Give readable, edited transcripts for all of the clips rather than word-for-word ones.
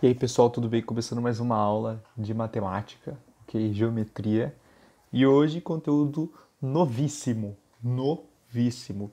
E aí, pessoal, tudo bem? Começando mais uma aula de matemática, ok? Geometria. E hoje, conteúdo novíssimo, novíssimo.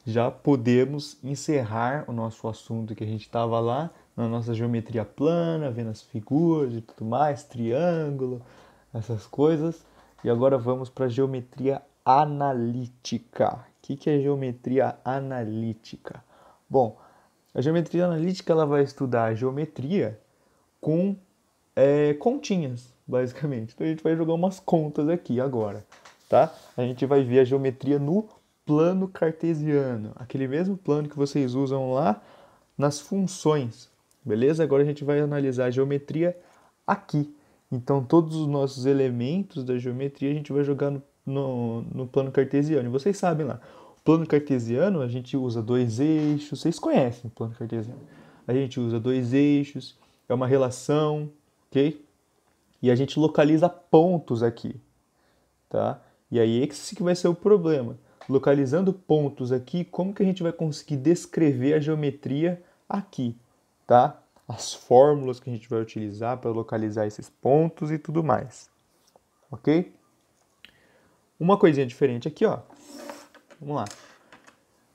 Já podemos encerrar o nosso assunto que a gente estava lá na nossa geometria plana, vendo as figuras e tudo mais, triângulo, essas coisas. E agora vamos para a geometria analítica. O que é geometria analítica? Bom, a geometria analítica ela vai estudar a geometria com continhas, basicamente. Então a gente vai jogar umas contas aqui agora, tá? A gente vai ver a geometria no plano cartesiano, aquele mesmo plano que vocês usam lá nas funções, beleza? Agora a gente vai analisar a geometria aqui. Então todos os nossos elementos da geometria a gente vai jogar no plano cartesiano. E vocês sabem lá, o plano cartesiano a gente usa dois eixos, vocês conhecem o plano cartesiano. A gente usa dois eixos, é uma relação, ok? E a gente localiza pontos aqui, tá? E aí esse que vai ser o problema. Localizando pontos aqui, como que a gente vai conseguir descrever a geometria aqui, tá? As fórmulas que a gente vai utilizar para localizar esses pontos e tudo mais, ok? Uma coisinha diferente aqui, ó. Vamos lá.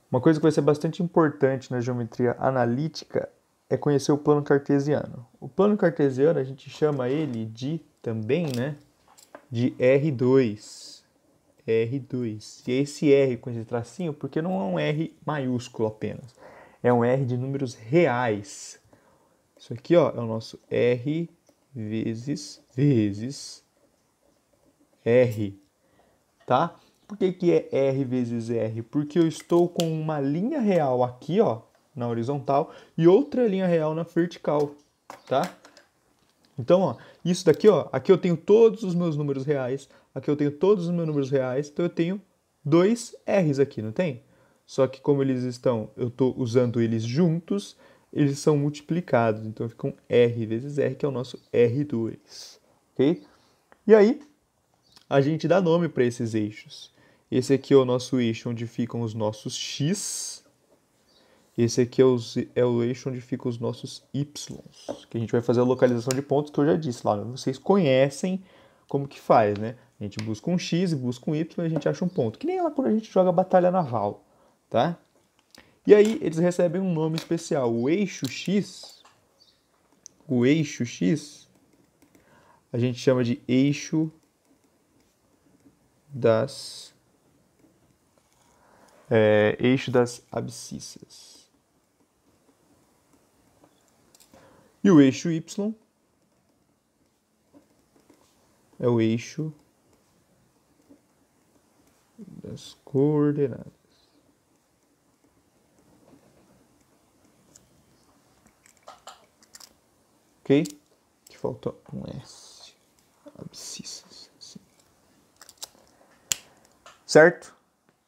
Uma coisa que vai ser bastante importante na geometria analítica é conhecer o plano cartesiano. O plano cartesiano a gente chama ele de também, né, de R2. R2. E é esse R com esse tracinho porque não é um R maiúsculo apenas. É um R de números reais. Isso aqui, ó, é o nosso R vezes R, tá? Por que é R vezes R? Porque eu estou com uma linha real aqui, ó, na horizontal e outra linha real na vertical, tá? Então, ó, isso daqui, ó, aqui eu tenho todos os meus números reais, aqui eu tenho todos os meus números reais, então eu tenho dois R's aqui, não tem? Só que como eles estão, eu estou usando eles juntos, eles são multiplicados, então fica um R vezes R, que é o nosso R2, ok? E aí, a gente dá nome para esses eixos. Esse aqui é o nosso eixo onde ficam os nossos X, esse aqui é o eixo onde ficam os nossos y, que a gente vai fazer a localização de pontos que eu já disse lá. Vocês conhecem como que faz, né? A gente busca um x e busca um y e a gente acha um ponto. Que nem lá quando a gente joga batalha naval, tá? E aí eles recebem um nome especial. O eixo x, a gente chama de das, eixo das abscissas. E o eixo y é o eixo das coordenadas. Ok? Que falta um S. Abscissas. Assim. Certo?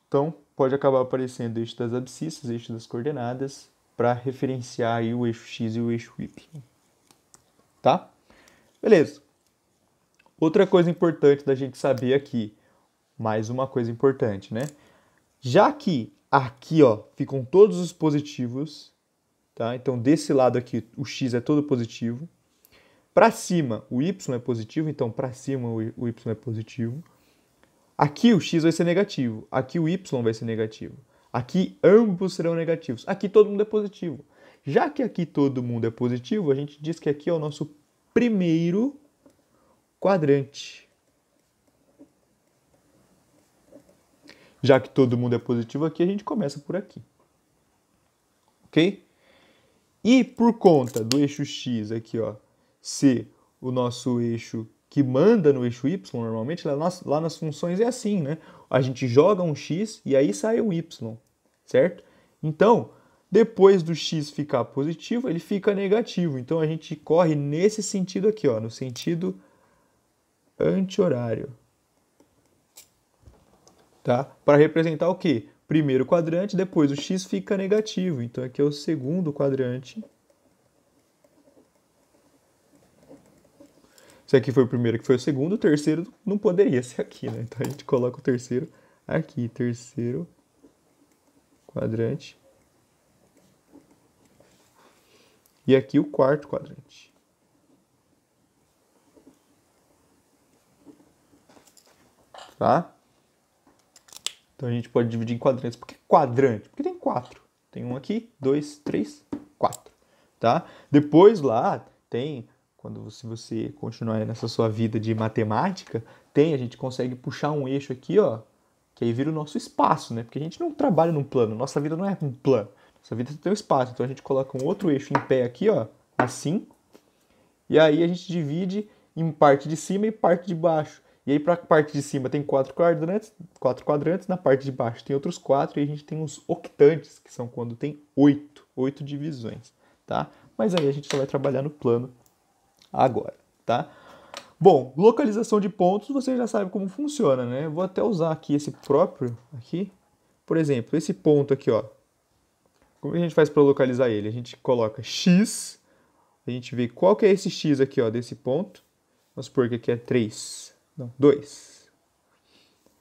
Então, pode acabar aparecendo o eixo das abscissas, eixo das coordenadas, para referenciar aí o eixo x e o eixo y. Tá? Beleza. Outra coisa importante da gente saber aqui, mais uma coisa importante, né? Já que aqui, ó, ficam todos os positivos, tá? Então, desse lado aqui, o x é todo positivo. Para cima, o y é positivo, então para cima o y é positivo. Aqui o x vai ser negativo, aqui o y vai ser negativo. Aqui ambos serão negativos. Aqui todo mundo é positivo. Já que aqui todo mundo é positivo, a gente diz que aqui é o nosso primeiro quadrante. Já que todo mundo é positivo aqui, a gente começa por aqui. Ok? E por conta do eixo x aqui, ó, ser o nosso eixo que manda no eixo y, normalmente lá nas funções é assim, né? A gente joga um x e aí sai um y, certo? Então, depois do x ficar positivo, ele fica negativo. Então a gente corre nesse sentido aqui, ó, no sentido anti-horário. Tá? Para representar o quê? Primeiro quadrante, depois o x fica negativo. Então aqui é o segundo quadrante. Se aqui foi o primeiro, que foi o segundo, o terceiro não poderia ser aqui, né? Então a gente coloca o terceiro aqui, terceiro quadrante. E aqui o quarto quadrante. tá? Então a gente pode dividir em quadrantes. Por que quadrante? Porque tem 4. Tem um aqui, 2, 3, 4, tá? Depois lá tem, se você continuar nessa sua vida de matemática, a gente consegue puxar um eixo aqui, ó, que aí vira o nosso espaço, né? Porque a gente não trabalha num plano, nossa vida não é um plano. Nossa vida tem um espaço, então a gente coloca um outro eixo em pé aqui, ó, assim, e aí a gente divide em parte de cima e parte de baixo. E aí para a parte de cima tem 4 quadrantes, na parte de baixo tem outros 4 e a gente tem os octantes, que são quando tem 8 divisões, tá? Mas aí a gente só vai trabalhar no plano agora, tá? Bom, localização de pontos, você já sabe como funciona, né? Eu vou até usar aqui esse próprio aqui. Por exemplo, esse ponto aqui, ó. Como a gente faz para localizar ele? A gente coloca x, a gente vê qual que é esse x aqui, ó, desse ponto. Vamos supor que aqui é 3, não, 2.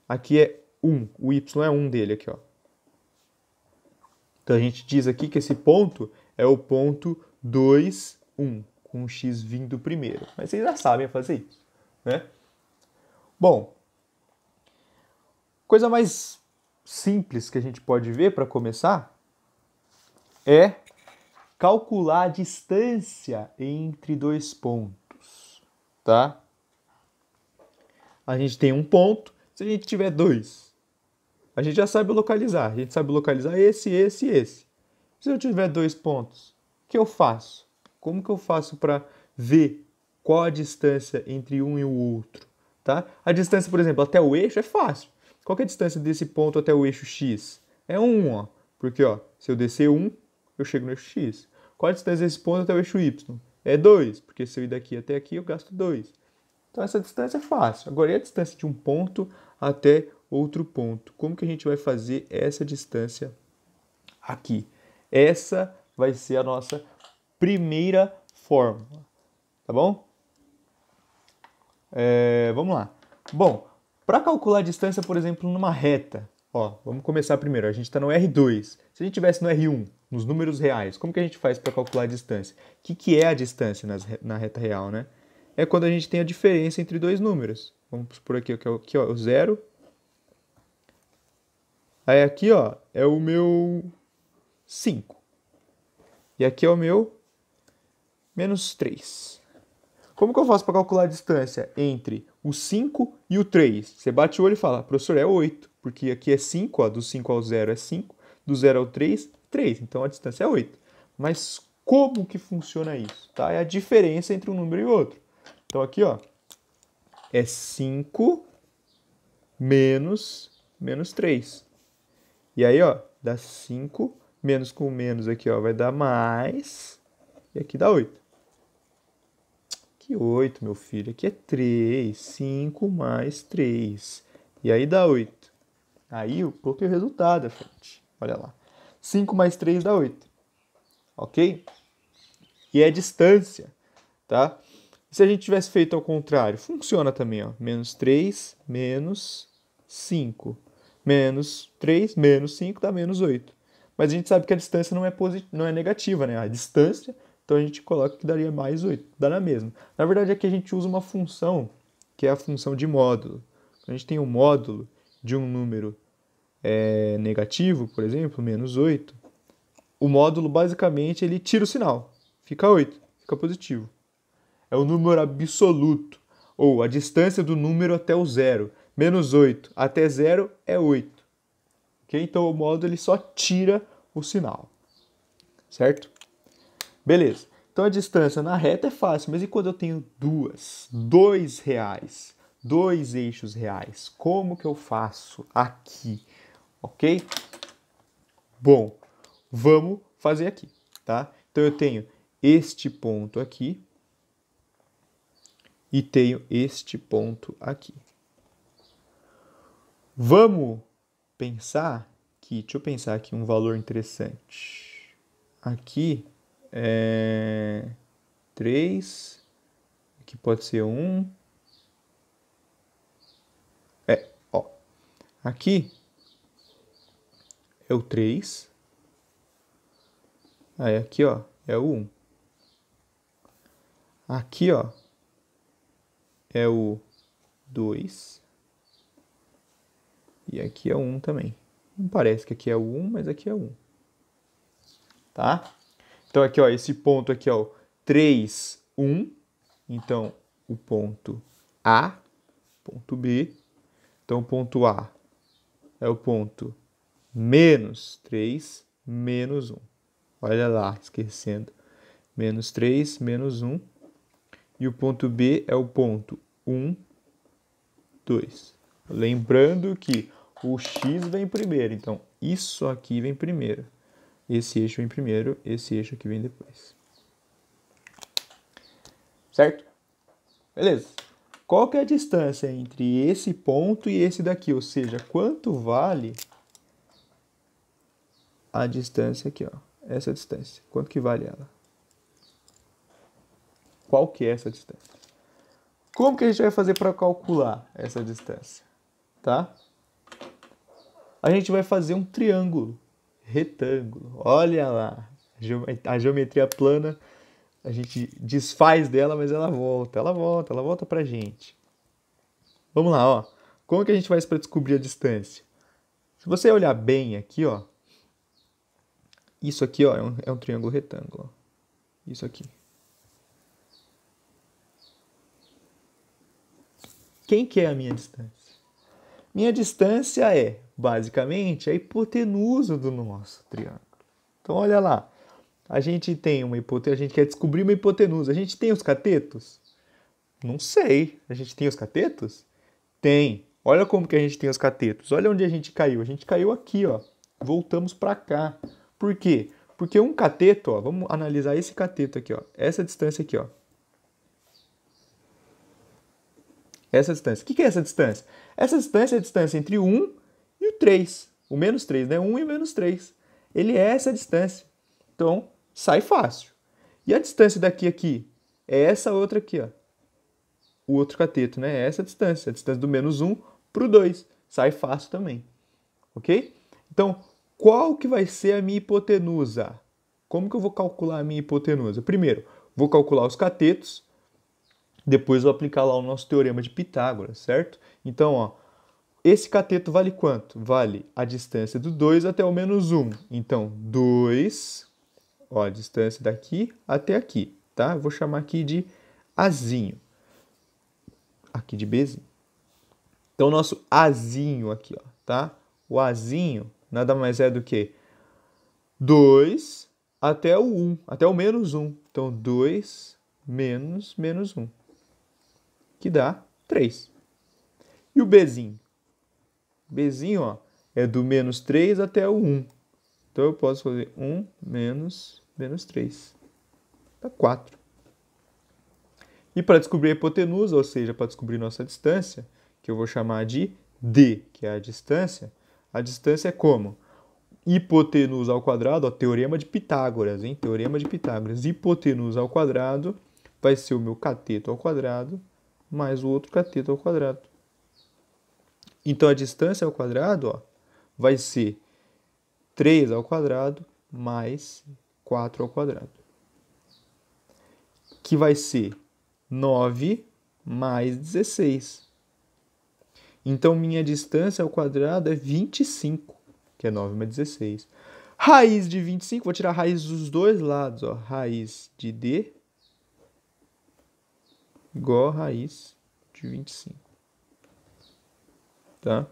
Aqui é 1, o y é 1 dele aqui, ó. Então a gente diz aqui que esse ponto é o ponto 2, 1, com o x vindo primeiro. Mas vocês já sabem fazer isso, né? Bom, coisa mais simples que a gente pode ver para começar é calcular a distância entre dois pontos, tá? A gente tem um ponto, se a gente tiver dois, a gente já sabe localizar. A gente sabe localizar esse, esse e esse. Se eu tiver 2 pontos, o que eu faço? Como que eu faço para ver qual a distância entre um e o outro? Tá? A distância, por exemplo, até o eixo é fácil. Qual que é a distância desse ponto até o eixo x? É 1, ó. Porque, ó, se eu descer 1, eu chego no eixo x. Qual a distância desse ponto até o eixo y? É 2, porque se eu ir daqui até aqui, eu gasto 2. Então essa distância é fácil. Agora, e a distância de um ponto até outro ponto? Como que a gente vai fazer essa distância aqui? Essa vai ser a nossa primeira fórmula, tá bom? Vamos lá. Bom, para calcular a distância, por exemplo, numa reta, ó, vamos começar primeiro. A gente está no R2. Se a gente estivesse no R1, nos números reais, como que a gente faz para calcular a distância? O que é a distância na reta real, né? É quando a gente tem a diferença entre dois números. Vamos por aqui, aqui ó, o zero. Aí aqui, ó, é o meu 5. E aqui é o meu menos 3. Como que eu faço para calcular a distância entre o 5 e o 3? Você bate o olho e fala, professor, é 8. Porque aqui é 5, ó, do 5 ao 0 é 5, do 0 ao 3, 3. Então a distância é 8. Mas como que funciona isso? Tá? É a diferença entre um número e outro. Então aqui, ó, é 5 menos 3. E aí, ó, dá 5, menos com menos aqui, ó, vai dar mais, e aqui dá 8. Que 8, meu filho, aqui é 3, 5 mais 3, e aí dá 8. Aí eu coloquei o resultado à frente, olha lá. 5 mais 3 dá 8, ok? E é distância, tá? Se a gente tivesse feito ao contrário, funciona também, ó. Menos 3, menos 5. Menos 3, menos 5 dá menos 8. Mas a gente sabe que a distância não é negativa, né? A distância, então a gente coloca que daria mais 8. Dá na mesma. Na verdade, aqui a gente usa uma função, que é a função de módulo. A gente tem um módulo de um número negativo, por exemplo, menos 8. O módulo, basicamente, ele tira o sinal. Fica 8, fica positivo. É o número absoluto, ou a distância do número até o zero. Menos 8 até 0 é 8. Okay? Então o módulo ele só tira o sinal. Certo? Beleza. Então a distância na reta é fácil, mas e quando eu tenho dois reais, dois eixos reais? Como que eu faço aqui? Ok? Bom, vamos fazer aqui, tá? Então eu tenho este ponto aqui, e tenho este ponto aqui. Vamos pensar que, deixa eu pensar aqui um valor interessante. Aqui é 3, aqui pode ser 1. Ó, aqui é o 3. Aí aqui, ó, é o 1. Aqui, ó, é o 2. E aqui é 1 também. Não parece que aqui é o 1, mas aqui é 1. Tá? Então aqui, ó, esse ponto aqui, ó, 3, 1. Então, o ponto A, ponto B. Então, o ponto A é o ponto menos 3, menos 1. Olha lá, esquecendo. Menos 3, menos 1. E o ponto B é o ponto 1, 2. Lembrando que o X vem primeiro. Então, isso aqui vem primeiro. Esse eixo vem primeiro, esse eixo aqui vem depois. Certo? Beleza. Qual que é a distância entre esse ponto e esse daqui? Ou seja, quanto vale a distância aqui, ó? Essa distância. Quanto que vale ela? Qual que é essa distância? Como que a gente vai fazer para calcular essa distância? Tá? A gente vai fazer um triângulo retângulo. Olha lá. A geometria plana, a gente desfaz dela, mas ela volta pra gente. Vamos lá, ó. Como que a gente faz para descobrir a distância? Se você olhar bem aqui, ó, isso aqui, ó, é um triângulo retângulo. Ó. Isso aqui. Quem que é a minha distância? Minha distância é, basicamente, a hipotenusa do nosso triângulo. Então, olha lá. A gente tem uma hipotenusa, a gente quer descobrir uma hipotenusa. A gente tem os catetos? Não sei. A gente tem os catetos? Tem. Olha como que a gente tem os catetos. Olha onde a gente caiu. A gente caiu aqui, ó. Voltamos para cá. Por quê? Porque um cateto, ó, vamos analisar esse cateto aqui, ó. Essa distância aqui, ó. Essa distância. O que é essa distância? Essa distância é a distância entre o 1 e o 3. O menos 3, né? 1 e menos 3. Ele é essa distância. Então, sai fácil. E a distância daqui aqui? É essa outra aqui, ó. O outro cateto, né? É essa distância. A distância do menos 1 para o 2. Sai fácil também. Ok? Então, qual que vai ser a minha hipotenusa? Como que eu vou calcular a minha hipotenusa? Primeiro, vou calcular os catetos. Depois vou aplicar lá o nosso teorema de Pitágoras, certo? Então, ó, esse cateto vale quanto? Vale a distância do 2 até o menos 1. Então, 2, ó, a distância daqui até aqui, tá? Eu vou chamar aqui de Azinho. Aqui de Bzinho. Então, o nosso Azinho aqui, ó, tá? O Azinho nada mais é do que 2 até o 1, até o menos 1. Então, 2 menos 1. Que dá 3. E o Bzinho? Bzinho, ó, é do menos 3 até o 1. Então, eu posso fazer 1 menos 3. Dá 4. E para descobrir a hipotenusa, ou seja, para descobrir nossa distância, que eu vou chamar de D, que é a distância é como? Hipotenusa ao quadrado, ó, teorema de Pitágoras, hein? Teorema de Pitágoras. Hipotenusa ao quadrado vai ser o meu cateto ao quadrado mais o outro cateto ao quadrado. Então, a distância ao quadrado, ó, vai ser 3 ao quadrado mais 4 ao quadrado. Que vai ser 9 mais 16. Então, minha distância ao quadrado é 25, que é 9 mais 16. Raiz de 25, vou tirar a raiz dos dois lados, ó. Raiz de D igual a raiz de 25. Tá?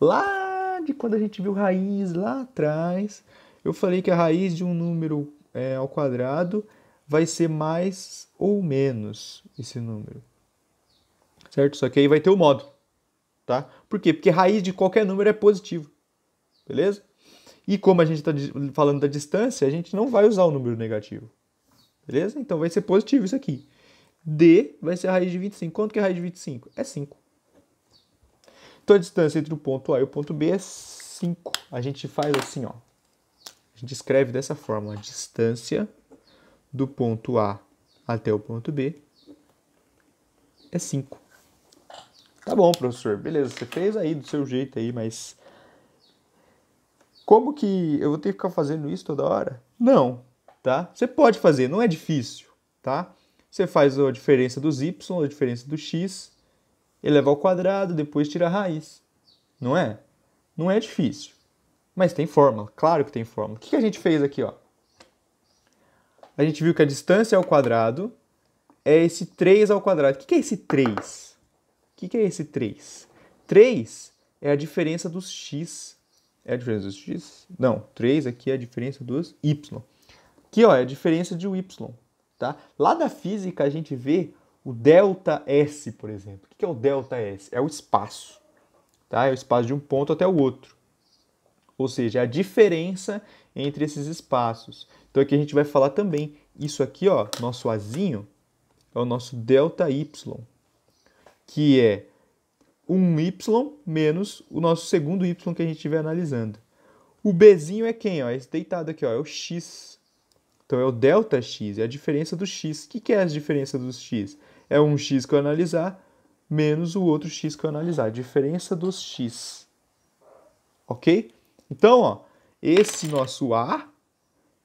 Lá de quando a gente viu raiz lá atrás, eu falei que a raiz de um número ao quadrado vai ser mais ou menos esse número. Certo? Só que aí vai ter o modo. Tá? Por quê? Porque raiz de qualquer número é positivo. Beleza? E como a gente está falando da distância, a gente não vai usar o número negativo. Beleza? Então vai ser positivo isso aqui. D vai ser a raiz de 25. Quanto que é a raiz de 25? É 5. Então a distância entre o ponto A e o ponto B é 5. A gente faz assim, ó. A gente escreve dessa forma. A distância do ponto A até o ponto B é 5. Tá bom, professor. Beleza, você fez aí do seu jeito aí, mas como que eu vou ter que ficar fazendo isso toda hora? Não, tá? Você pode fazer, não é difícil, tá? Você faz a diferença dos y, a diferença do x, eleva ao quadrado, depois tira a raiz. não é? Não é difícil. Mas tem fórmula, claro que tem fórmula. O que a gente fez aqui, ó? A gente viu que a distância ao quadrado é esse 3 ao quadrado. O que é esse 3? O que é esse 3? 3 é a diferença dos x. É a diferença dos x? Não, 3 aqui é a diferença dos y. Aqui, ó, é a diferença de y, tá? Lá da física a gente vê o ΔS, por exemplo. O que é o ΔS? É o espaço, tá? É o espaço de um ponto até o outro. Ou seja, é a diferença entre esses espaços. Então aqui a gente vai falar também, isso aqui, ó, nosso Azinho, é o nosso ΔY, que é um y menos o nosso segundo y que a gente estiver analisando. O Bzinho é quem? Ó? Esse deitado aqui, ó, é o x. Então é o ΔX, é a diferença do x. O que é a diferença dos x? É um x que eu analisar menos o outro x que eu analisar. A diferença dos x. Ok? Então, ó, esse nosso A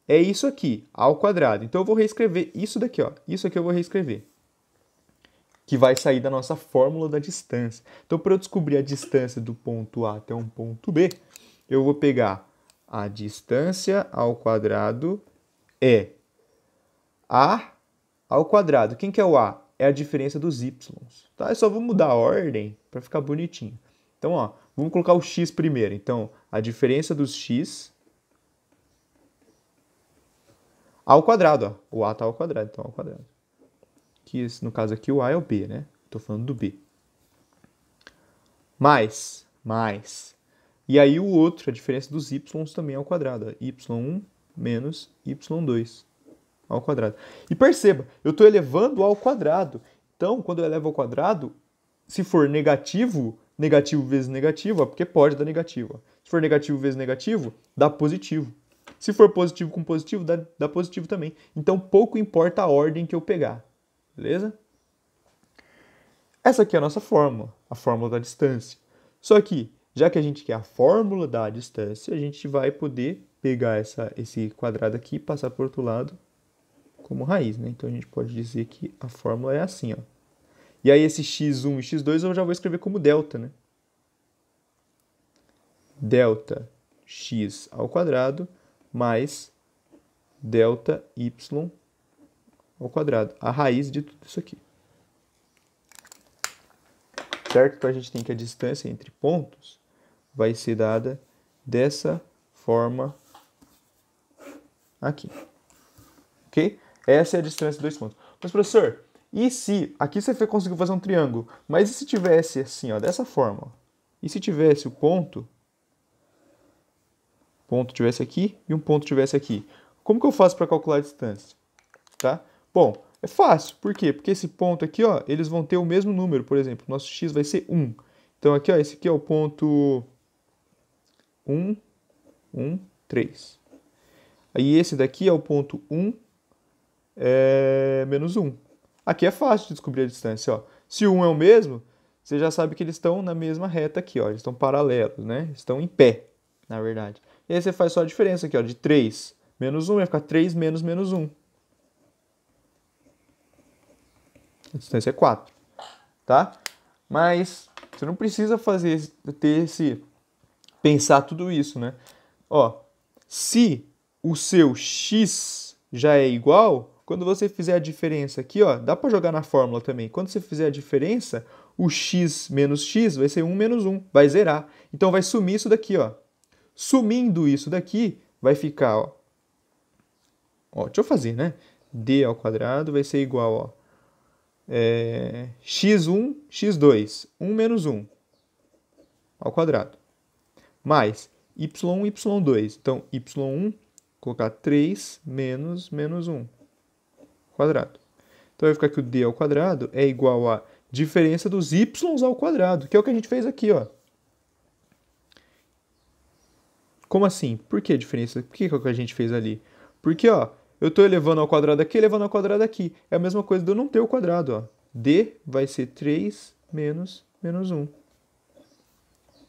é isso aqui, A ao quadrado. Então eu vou reescrever isso daqui, ó. Isso aqui eu vou reescrever. Que vai sair da nossa fórmula da distância. Então, para eu descobrir a distância do ponto A até um ponto B, eu vou pegar a distância ao quadrado é A ao quadrado. Quem que é o A? É a diferença dos y. Tá? Eu só vou mudar a ordem para ficar bonitinho. Então, ó, vamos colocar o x primeiro. Então, a diferença dos x ao quadrado. Ó. O A está ao quadrado, então ao quadrado. Que no caso aqui o A é o B, né? Estou falando do B. Mais. E aí o outro, a diferença dos y também ao quadrado. y1 menos y2 ao quadrado. E perceba, eu estou elevando ao quadrado. Então, quando eu elevo ao quadrado, se for negativo, negativo vezes negativo, ó, porque pode dar negativo. Ó. Se for negativo vezes negativo, dá positivo. Se for positivo com positivo, dá positivo também. Então, pouco importa a ordem que eu pegar. Beleza? Essa aqui é a nossa fórmula, a fórmula da distância. Só que, já que a gente quer a fórmula da distância, a gente vai poder pegar esse quadrado aqui e passar para o outro lado como raiz, né? Então, a gente pode dizer que a fórmula é assim, ó. E aí, esse x1 e x2 eu já vou escrever como delta, né? Delta x ao quadrado mais delta y ao quadrado. A raiz de tudo isso aqui. Certo? Então, a gente tem que a distância entre pontos vai ser dada dessa forma aqui. Ok? Essa é a distância de dois pontos. Mas, professor, e se... Aqui você conseguiu fazer um triângulo. Mas e se tivesse assim, ó, dessa forma? Ó, e se tivesse o ponto tivesse aqui e um ponto tivesse aqui? Como que eu faço para calcular a distância? Tá? Bom, é fácil. Por quê? Porque esse ponto aqui, ó, eles vão ter o mesmo número. Por exemplo, nosso x vai ser 1. Então, aqui, ó, esse aqui é o ponto 1, 1, 3. Aí, esse daqui é o ponto 1, menos 1. Aqui é fácil de descobrir a distância, ó. Se o 1 é o mesmo, você já sabe que eles estão na mesma reta aqui, ó. Eles estão paralelos, né? Estão em pé, na verdade. E aí, você faz só a diferença aqui, ó, de 3 menos 1, vai ficar 3 menos menos 1. A distância é 4, tá? Mas você não precisa pensar tudo isso, né? Ó, se o seu x já é igual, quando você fizer a diferença aqui, ó, dá para jogar na fórmula também. Quando você fizer a diferença, o x menos x vai ser 1 menos 1, vai zerar. Então vai sumir isso daqui, ó. Sumindo isso daqui, vai ficar, ó, deixa eu fazer, né? D ao quadrado vai ser igual, ó. x1, x2, 1 menos 1 ao quadrado, mais y1, y2. Então, y1, colocar 3 menos menos 1 ao quadrado. Então, vai ficar que o d ao quadrado é igual a diferença dos y ao quadrado, que é o que a gente fez aqui, ó. Como assim? Por que a diferença? Por que é o que a gente fez ali? Porque, ó, eu estou elevando ao quadrado aqui, elevando ao quadrado aqui. É a mesma coisa de eu não ter o quadrado, ó. D vai ser 3 menos menos 1.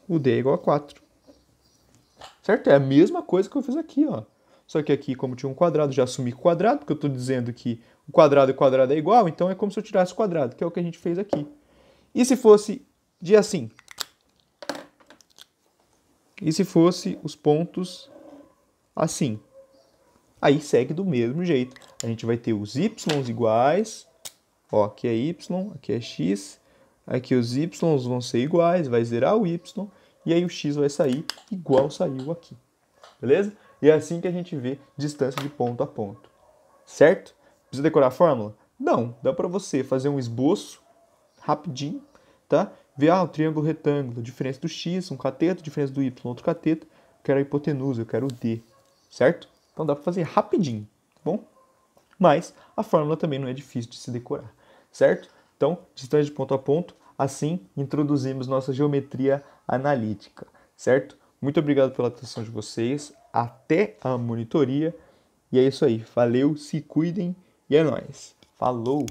O D é igual a 4. Certo? É a mesma coisa que eu fiz aqui, ó. Só que aqui, como tinha um quadrado, já assumi quadrado, porque eu estou dizendo que o quadrado e o quadrado é igual, então é como se eu tirasse o quadrado, que é o que a gente fez aqui. E se fosse de assim? E se fosse os pontos assim? Aí segue do mesmo jeito. A gente vai ter os y iguais. Ó, aqui é y, aqui é x. Aqui os y vão ser iguais, vai zerar o y. E aí o x vai sair igual saiu aqui. Beleza? E é assim que a gente vê distância de ponto a ponto. Certo? Precisa decorar a fórmula? Não. Dá para você fazer um esboço rapidinho, tá? Ver, o triângulo retângulo, diferença do x, um cateto, diferença do y, outro cateto. Eu quero a hipotenusa, eu quero o d. Certo? Então dá para fazer rapidinho, tá bom? Mas a fórmula também não é difícil de se decorar, certo? Então, distância de ponto a ponto, assim introduzimos nossa geometria analítica, certo? Muito obrigado pela atenção de vocês, até a monitoria, e é isso aí, valeu, se cuidem e é nóis. Falou!